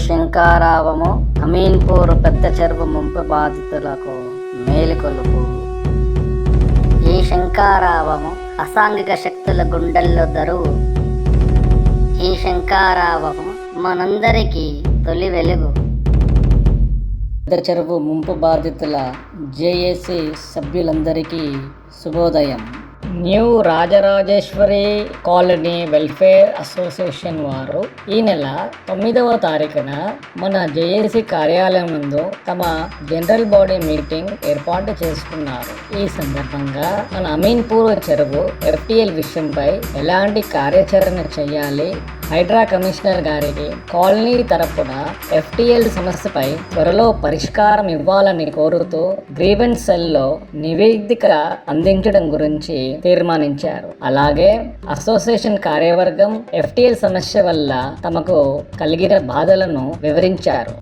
శంఖారావము అమీన్పూర్ పెద్ద చెరువు ముంపు బాధితులకు మేలుకొలుపు. ఈ శంఖారావము అసాంఘిక శక్తుల గుండెల్లో దరువు. ఈ శంఖారావము మనందరికీ తొలి వెలుగు. పెద్ద చెరువు ముంపు బాధితుల జేఏసీ సభ్యులందరికీ శుభోదయం. New Rajarajeshwari colony welfare association వారు ఈ నెల 9వ తారీఖున మన జేఏసీ కార్యాలయం నందు తమ జనరల్ బాడీ మీటింగ్ ఏర్పాటు చేసుకున్నారు. ఈ సందర్భంగా మన అమీన్పూర్ చెరువు FTL విషయంపై ఎలాంటి కార్యాచరణ చేయాలి, హైడ్రా కమిషనర్ గారికి కాలనీ తరపున FTL సమస్యపై త్వరలో పరిష్కారం ఇవ్వాలని కోరుతూ గ్రీవెన్స్ సెల్లో నివేదిక అందించడం గురించి తీర్మానించారు. అలాగే అసోసియేషన్ కార్యవర్గం FTL సమస్య వల్ల తమకు కలిగిన బాధలను వివరించారు.